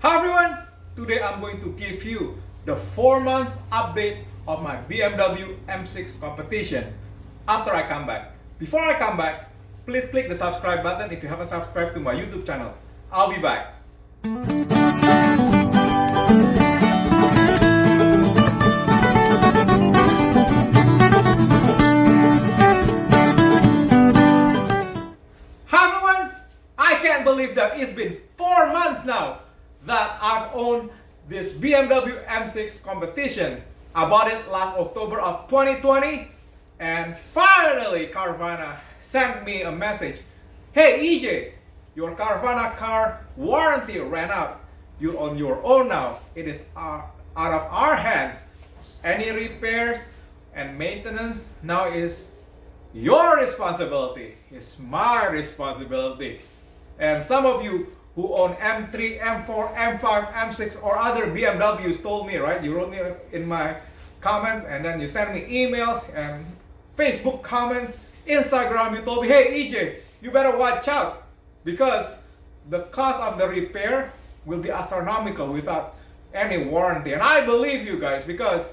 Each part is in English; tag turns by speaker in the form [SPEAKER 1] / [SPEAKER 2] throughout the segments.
[SPEAKER 1] Hi everyone! Today I'm going to give you the 4 months update of my BMW M6 Competition after I come back. Before I come back, please click the subscribe button if you haven't subscribed to my YouTube channel. I'll be back. Hi everyone! I can't believe that it's been 4 months now that I've owned this BMW M6 Competition. I bought it last October of 2020, and finally Carvana sent me a message. Hey EJ, your Carvana car warranty ran out. You're on your own now. It is out of our hands. Any repairs and maintenance now is your responsibility. It's my responsibility. And some of you who own M3, M4, M5, M6 or other BMWs told me, right? You wrote me in my comments, and then you sent me emails and Facebook comments, Instagram. You told me, hey EJ, you better watch out because the cost of the repair will be astronomical without any warranty. And I believe you guys, because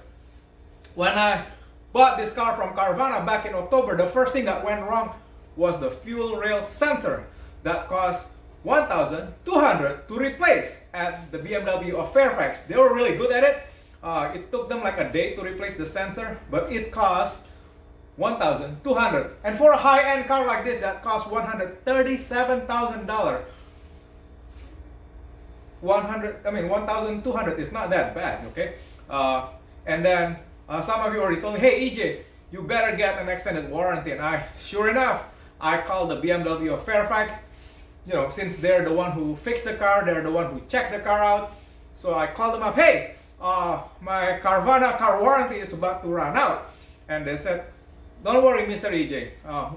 [SPEAKER 1] when I bought this car from Carvana back in October, the first thing that went wrong was the fuel rail sensor that cost $1,200 to replace at the BMW of Fairfax. They were really good at it. It took them like a day to replace the sensor, but it cost $1,200. And for a high-end car like this that costs $137,000, $1,200 is not that bad, okay? And then some of you already told me, hey EJ, you better get an extended warranty. And sure enough, I called the BMW of Fairfax. You know, since they're the one who fixed the car, they're the one who checked the car out. So I called them up, hey, my Carvana car warranty is about to run out. And they said, don't worry, Mr. EJ,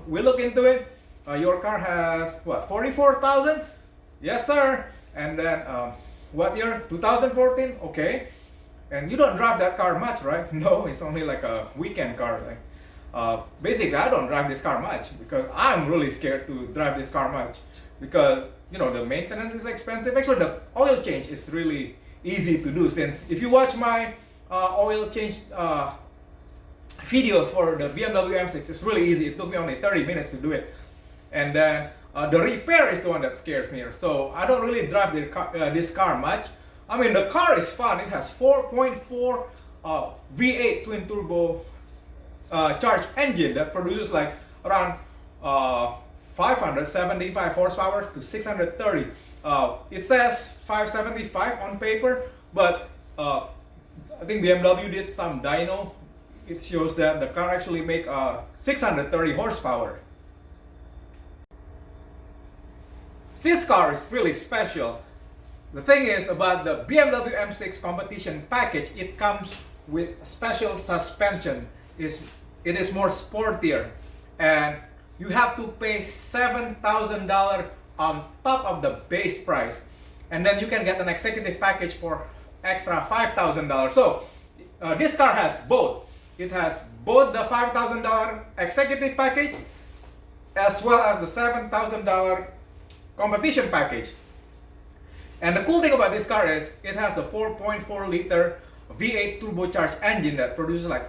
[SPEAKER 1] we'll look into it. Your car has, what, 44,000? Yes, sir. And then, what year? 2014? Okay. And you don't drive that car much, right? No, it's only like a weekend car. Like, basically, I don't drive this car much because I'm really scared to drive this car much. Because, you know, the maintenance is expensive. Actually, the oil change is really easy to do, since if you watch my oil change video for the BMW M6, it's really easy. It took me only 30 minutes to do it. And then the repair is the one that scares me. So I don't really drive this car much. I mean, the car is fun. It has 4.4 V8 twin turbo charged engine that produces like around 575 horsepower to 630. It says 575 on paper, but I think BMW did some dyno. It shows that the car actually make 630 horsepower. This car is really special. The thing is about the BMW M6 Competition package, it comes with special suspension. It is more sportier, and you have to pay $7,000 on top of the base price, and then you can get an executive package for extra $5,000. So this car has both. It has both the $5,000 executive package as well as the $7,000 competition package. And the cool thing about this car is it has the 4.4 liter V8 turbocharged engine that produces like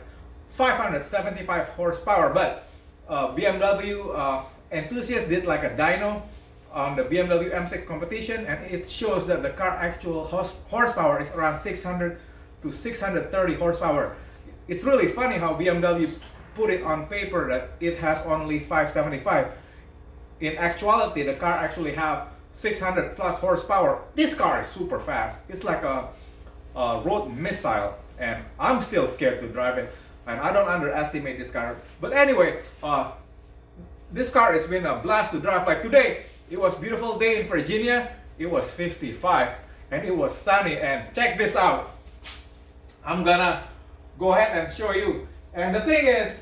[SPEAKER 1] 575 horsepower. But BMW enthusiasts did like a dyno on the BMW M6 Competition, and it shows that the car actual horsepower is around 600 to 630 horsepower. It's really funny how BMW put it on paper that it has only 575. In actuality, the car actually have 600 plus horsepower. This car is super fast. It's like a road missile, and I'm still scared to drive it. And I don't underestimate this car. But anyway, this car has been a blast to drive. Like today, it was a beautiful day in Virginia. It was 55 and it was sunny. And check this out. I'm gonna go ahead and show you. And the thing is,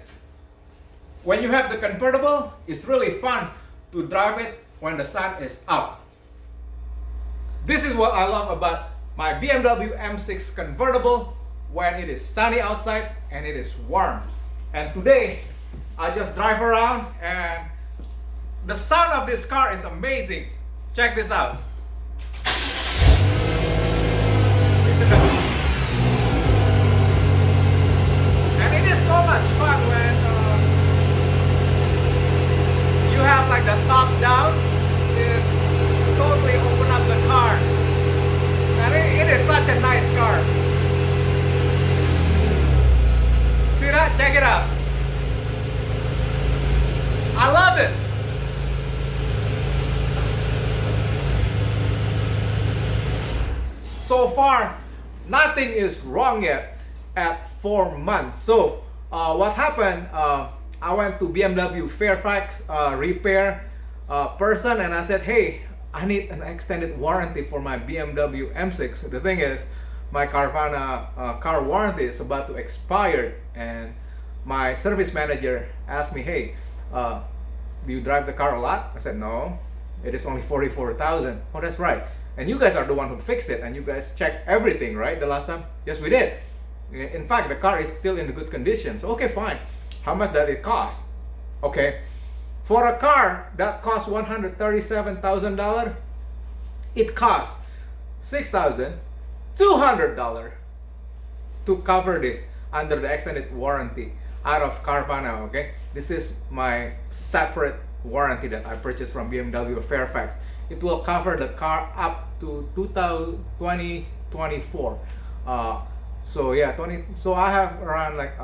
[SPEAKER 1] when you have the convertible, it's really fun to drive it when the sun is up. This is what I love about my BMW M6 Convertible when it is sunny outside and it is warm. And today I just drive around, and the sound of this car is amazing. Check this out. so far nothing is wrong yet at 4 months. So what happened, I went to BMW Fairfax repair person, and I said, hey, I need an extended warranty for my BMW M6. The thing is, my Carvana car warranty is about to expire, and my service manager asked me, hey, do you drive the car a lot? I said, no, it is only 44,000. Oh, that's right. And you guys are the one who fixed it, and you guys checked everything, right, the last time? Yes, we did. In fact, the car is still in good condition. So, okay, fine. How much does it cost? Okay, for a car that costs $137,000, it costs $6,200 to cover this under the extended warranty out of Carvana. Okay, this is my separate warranty that I purchased from BMW Fairfax. It will cover the car up to 2024. So yeah, so I have around like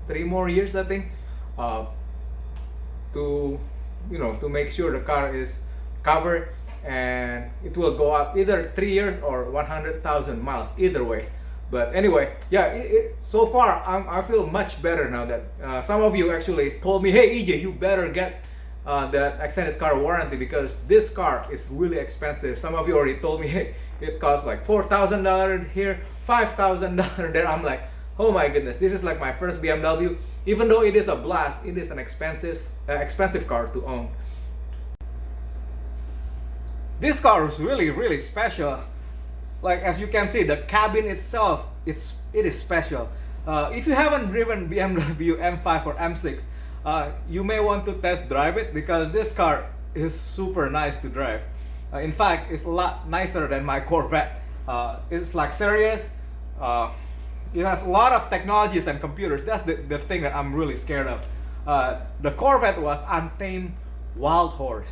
[SPEAKER 1] 3 more years, I think, to make sure the car is covered, and it will go up either 3 years or 100,000 miles, either way. But anyway, yeah, so far I feel much better now that some of you actually told me, hey EJ, you better get that extended car warranty because this car is really expensive. Some of you already told me, hey, it costs like $4,000 here, $5,000 there. I'm like, oh my goodness, this is like my first BMW. Even though it is a blast, it is an expensive car to own. This car is really special. Like, as you can see, the cabin itself, it is special. If you haven't driven BMW M5 or M6, you may want to test drive it because this car is super nice to drive. In fact, it's a lot nicer than my Corvette. It's like serious. It has a lot of technologies and computers. That's the thing that I'm really scared of. The Corvette was untamed wild horse.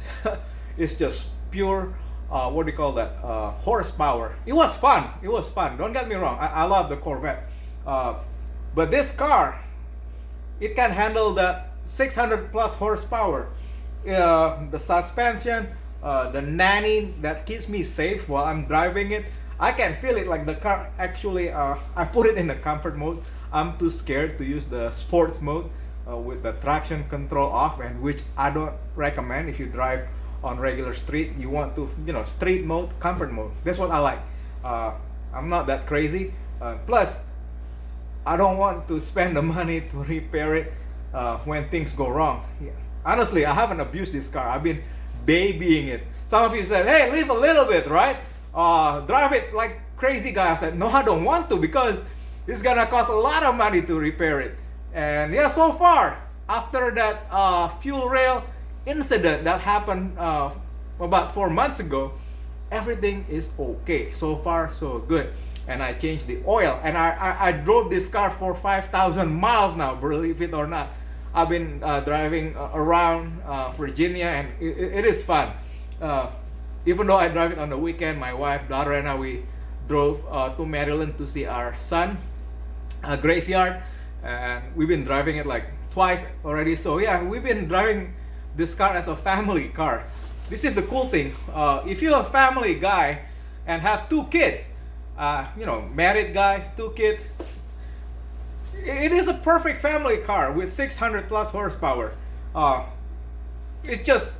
[SPEAKER 1] It's just pure, what do you call that? Horsepower. It was fun. It was fun. Don't get me wrong. I love the Corvette. But this car, it can handle that 600 plus horsepower. The suspension, the nanny that keeps me safe while I'm driving it. I can feel it, like the car actually, I put it in the comfort mode. I'm too scared to use the sports mode with the traction control off, and which I don't recommend if you drive on regular street. You want to, street mode, comfort mode. That's what I like. I'm not that crazy. Plus, I don't want to spend the money to repair it when things go wrong. Yeah. Honestly, I haven't abused this car. I've been babying it. Some of you said, hey, leave a little bit, right? Drive it like crazy guy. I said, no, I don't want to because it's gonna cost a lot of money to repair it. And yeah, so far, after that fuel rail incident that happened about 4 months ago, everything is okay. So far, so good. And I changed the oil, and I drove this car for 5,000 miles now, believe it or not. I've been driving around Virginia, and it is fun. Even though I drive it on the weekend, my wife, daughter, and I, we drove to Maryland to see our son, graveyard, and we've been driving it like twice already. So yeah, we've been driving this car as a family car. This is the cool thing. If you're a family guy and have 2 kids, married guy, 2 kids, it is a perfect family car with 600 plus horsepower. It's just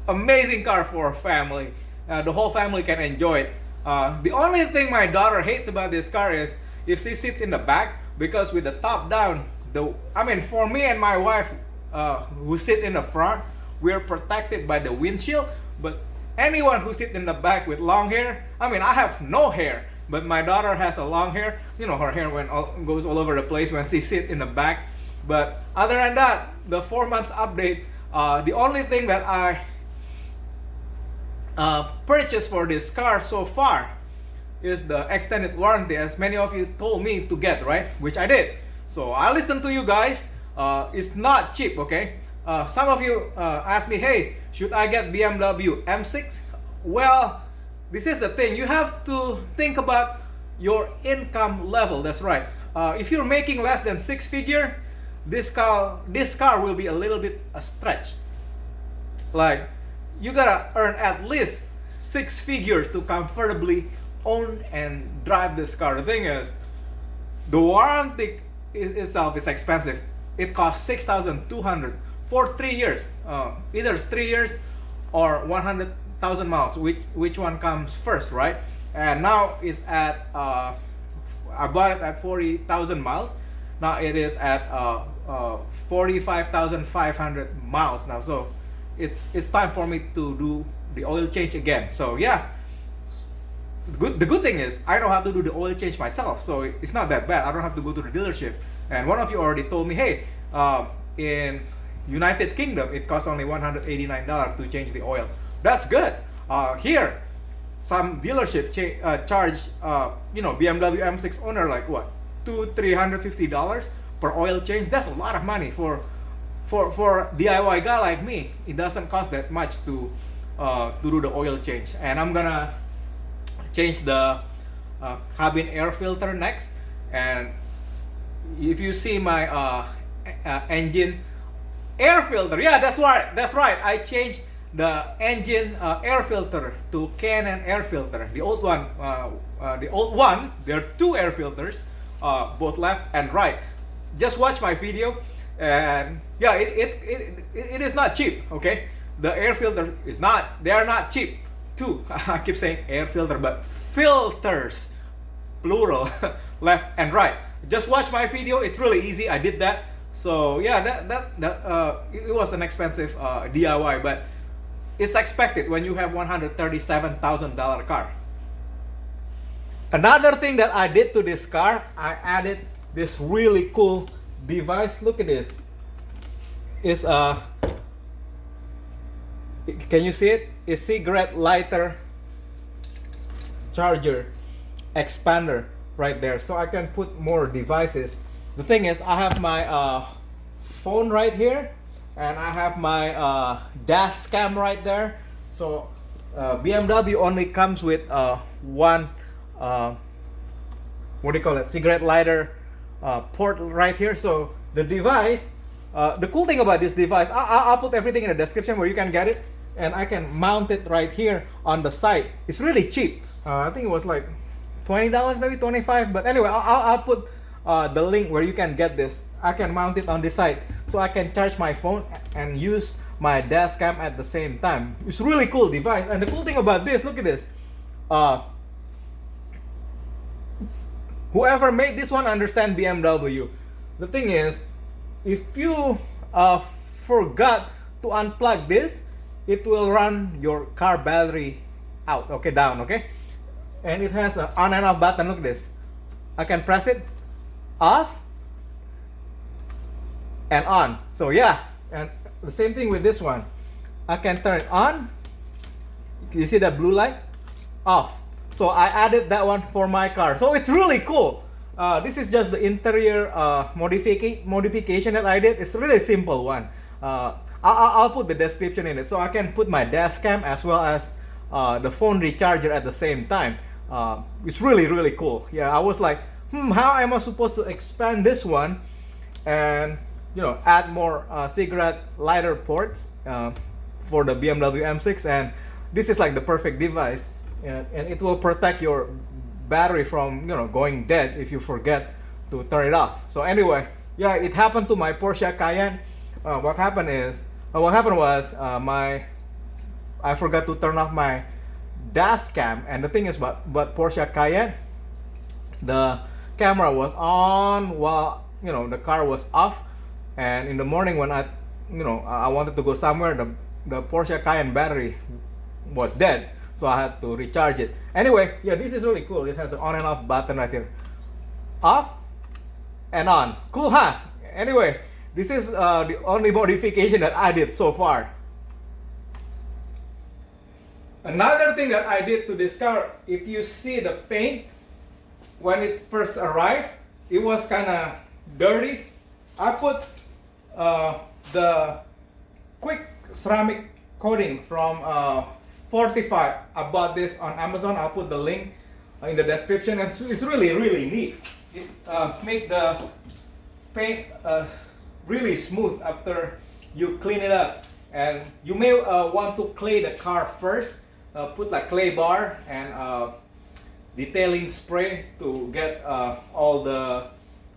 [SPEAKER 1] amazing car for a family. The whole family can enjoy it. The only thing my daughter hates about this car is if she sits in the back, because with the top down, for me and my wife who sit in the front, we're protected by the windshield. But anyone who sits in the back with long hair, I have no hair, but my daughter has a long hair. Her hair goes all over the place when she sits in the back. But other than that, the 4 months update, the only thing that I purchased for this car so far is the extended warranty, as many of you told me to get, right? Which I did. So I listened to you guys. It's not cheap, okay? Some of you asked me, hey, should I get BMW M6? Well, this is the thing. You have to think about your income level. That's right. If you're making less than 6 figure, this car will be a little bit a stretch. Like, you gotta earn at least six figures to comfortably own and drive this car. The thing is, the warranty itself is expensive. It costs $6,200 for 3 years. Either it's 3 years or 100,000 miles. Which one comes first, right? And now it's at I bought it at 40,000 miles. Now it is at 45,500 miles now. So it's time for me to do the oil change again. So yeah, the good thing is I don't have to do the oil change myself, so it's not that bad. I don't have to go to the dealership. And one of you already told me, hey, in United Kingdom it costs only $189 to change the oil. That's good. Here some dealership charge BMW M6 owner like what, $200-350 per oil change. That's a lot of money for DIY guy like me. It doesn't cost that much to do the oil change. And I'm gonna change the cabin air filter next. And if you see my engine air filter, yeah, that's right, I changed the engine air filter to Canon air filter. The old ones, there are two air filters, both left and right. Just watch my video, and yeah, it is not cheap. Okay, the air filter they are not cheap too. I keep saying air filter, but filters, plural, left and right. Just watch my video. It's really easy. I did that. So yeah, it was an expensive DIY, but it's expected when you have $137,000 car. Another thing that I did to this car, I added this really cool device. Look at this. It's can you see it? It's cigarette lighter charger expander right there, so I can put more devices. The thing is, I have my phone right here, and I have my dash cam right there. So BMW only comes with one what do you call it, cigarette lighter port right here. So the device, the cool thing about this device, I'll put everything in the description where you can get it, and I can mount it right here on the side. It's really cheap. I think it was like $20, maybe $25, but anyway, I'll put the link where you can get this. I can mount it on this side, so I can charge my phone and use my dash cam at the same time. It's a really cool device. And the cool thing about this, look at this, whoever made this one understand BMW. The thing is, if you forgot to unplug this, it will run your car battery out, okay, down, okay? And it has an on and off button. Look at this. I can press it off and on. So yeah, and the same thing with this one. I can turn it on. You see that blue light? Off. So I added that one for my car. So it's really cool. This is just the interior modification that I did. It's a really simple one. I'll put the description in it, so I can put my dash cam as well as the phone recharger at the same time. It's really cool. Yeah, I was like, how am I supposed to expand this one and add more cigarette lighter ports for the BMW M6? And this is like the perfect device, and it will protect your battery from going dead if you forget to turn it off. So anyway, yeah, it happened to my Porsche Cayenne. What happened was I forgot to turn off my dash cam, and the thing is, but Porsche Cayenne, the camera was on while the car was off, and in the morning when I wanted to go somewhere, the Porsche Cayenne battery was dead, so I had to recharge it. Anyway, yeah, this is really cool. It has the on and off button right here, off and on. Cool, huh? Anyway, this is the only modification that I did so far. Another thing that I did to this car, if you see the paint, when it first arrived, it was kind of dirty. I put the quick ceramic coating from Fortify. I bought this on Amazon. I'll put the link in the description, and it's really neat. It makes the paint really smooth after you clean it up. And you may want to clay the car first put like clay bar and detailing spray to get all the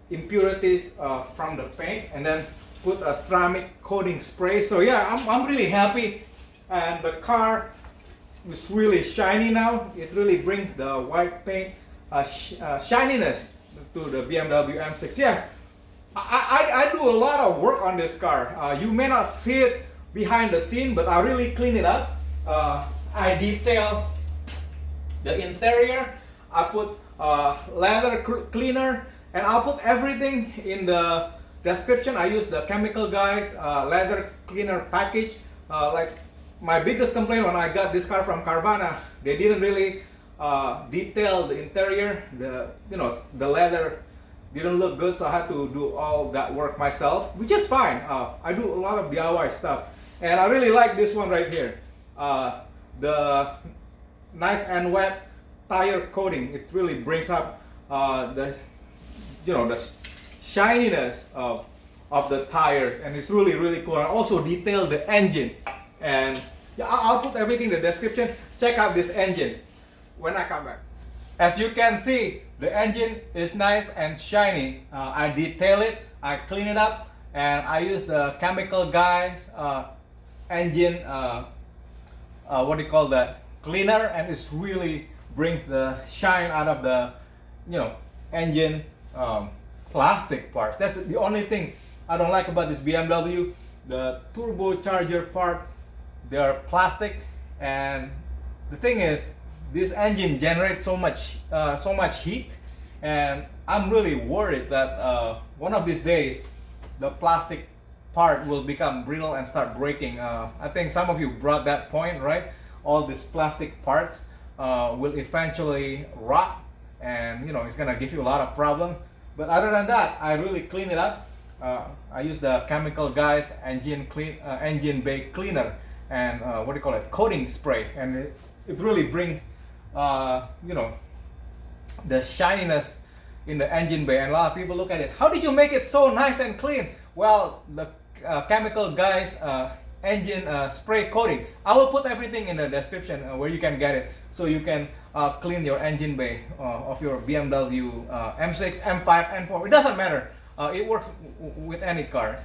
[SPEAKER 1] impurities from the paint, and then put a ceramic coating spray. So yeah, I'm really happy, and the car is really shiny now. It really brings the white paint shininess to the BMW M6. Yeah, I do a lot of work on this car. You may not see it behind the scene, but I really clean it up. I detail the interior. I put leather cleaner, and I'll put everything in the description. I use the Chemical Guys leather cleaner package. Like my biggest complaint when I got this car from Carvana, they didn't really detail the interior. The leather didn't look good, so I had to do all that work myself, which is fine. I do a lot of DIY stuff, and I really like this one right here. The nice and wet tire coating. It really brings up the shininess of the tires, and it's really cool. And also detail the engine, and yeah, I'll put everything in the description. Check out this engine when I come back. As you can see, the engine is nice and shiny. I detail it, I clean it up, and I use the Chemical Guys engine what do you call that, cleaner, and it's really brings the shine out of the engine plastic parts. That's the only thing I don't like about this BMW. The turbocharger parts, they are plastic, and the thing is, this engine generates so much heat, and I'm really worried that one of these days the plastic part will become brittle and start breaking. I think some of you brought that point, right? All these plastic parts will eventually rot, and it's gonna give you a lot of problems. But other than that, I really clean it up. I use the Chemical Guys engine bay cleaner and what do you call it, coating spray, and it really brings the shininess in the engine bay. And a lot of people look at it, how did you make it so nice and clean? Well, the Chemical Guys engine spray coating. I will put everything in the description where you can get it, so you can clean your engine bay of your BMW M6, M5, M4. It doesn't matter. It works with any cars.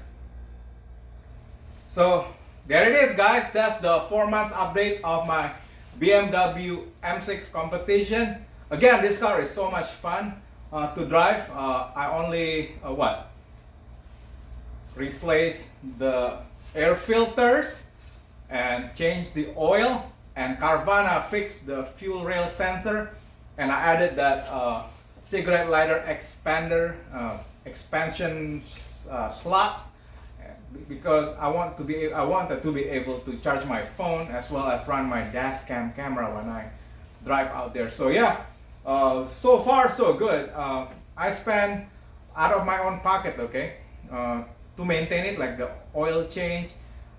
[SPEAKER 1] So there it is, guys. That's the 4 months update of my BMW M6 Competition. Again, this car is so much fun to drive. I only replace the air filters and change the oil, and Carvana fixed the fuel rail sensor, and I added that cigarette lighter expansion slots, because I wanted to be able to charge my phone as well as run my dash cam camera when I drive out there. So yeah, so far so good. I spend out of my own pocket, okay, to maintain it, like the oil change,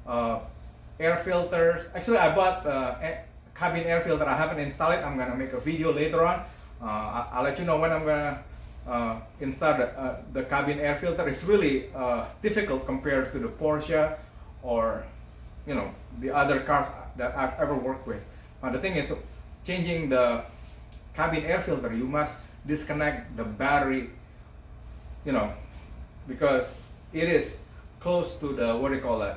[SPEAKER 1] air filters. Actually, I bought a cabin air filter. I haven't installed it. I'm gonna make a video later on. I'll let you know when I'm gonna install the cabin air filter. It's really difficult compared to the Porsche or the other cars that I've ever worked with. The thing is, changing the cabin air filter, you must disconnect the battery, because it is close to the, what do you call it,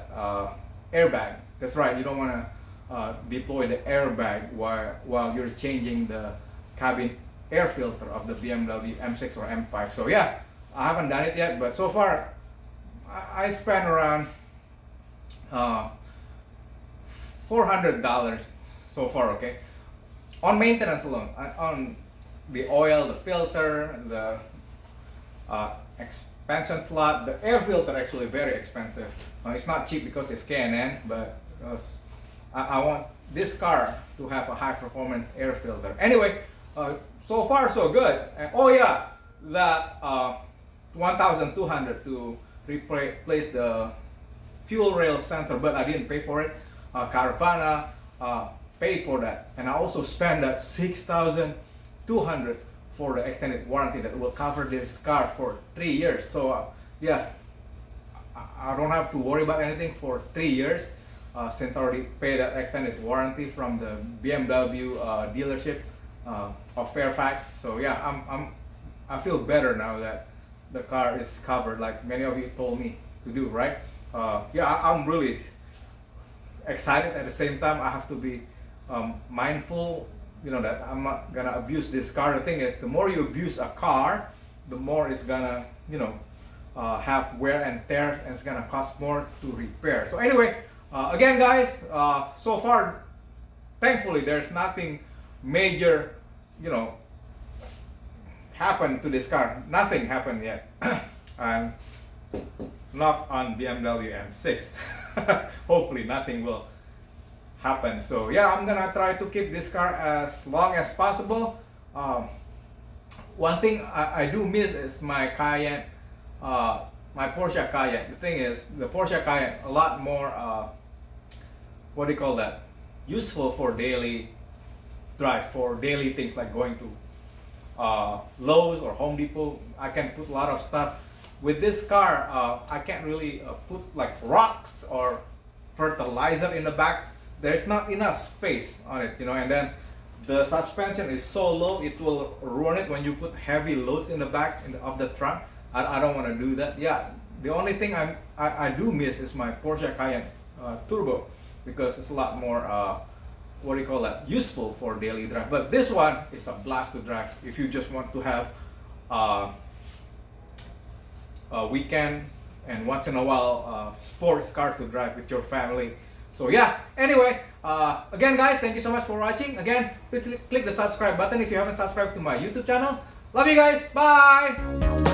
[SPEAKER 1] airbag. That's right, you don't want to deploy the airbag while you're changing the cabin air filter of the BMW M6 or M5. So yeah, I haven't done it yet, but so far I spent around $400 so far, okay, on maintenance alone, on the oil, the filter, the expansion slot. The air filter actually very expensive. It's not cheap because it's K&N, but I want this car to have a high performance air filter. Anyway, so far so good. And oh yeah, that $1,200 to replace the fuel rail sensor, but I didn't pay for it. Carvana paid for that, and I also spent that $6,200 for the extended warranty that will cover this car for 3 years. So yeah, I don't have to worry about anything for 3 years. since I already paid that extended warranty from the BMW dealership of Fairfax. So yeah, I feel better now that the car is covered, like many of you told me to do, right? Yeah, I'm really excited. At the same time, I have to be mindful, that I'm not gonna abuse this car. The thing is, the more you abuse a car, the more it's gonna, have wear and tear, and it's gonna cost more to repair. So anyway, again, guys, so far, thankfully, there's nothing major, happened to this car. Nothing happened yet. And not on BMW M6. Hopefully nothing will happen. So yeah, I'm gonna try to keep this car as long as possible. One thing I do miss is my Cayenne, my Porsche Cayenne. The thing is, the Porsche Cayenne a lot more, what do you call that? Useful for daily drive, for daily things like going to Lowe's or Home Depot. I can put a lot of stuff. With this car, I can't really put like rocks or fertilizer in the back. There's not enough space on it, and then the suspension is so low, it will ruin it when you put heavy loads in the back of the trunk. I don't want to do that. Yeah, the only thing I do miss is my Porsche Cayenne Turbo, because it's a lot more, what do you call that, useful for daily drive. But this one is a blast to drive if you just want to have a weekend and once in a while sports car to drive with your family. So yeah, anyway, again guys, thank you so much for watching. Again, please click the subscribe button if you haven't subscribed to my YouTube channel. Love you guys, bye.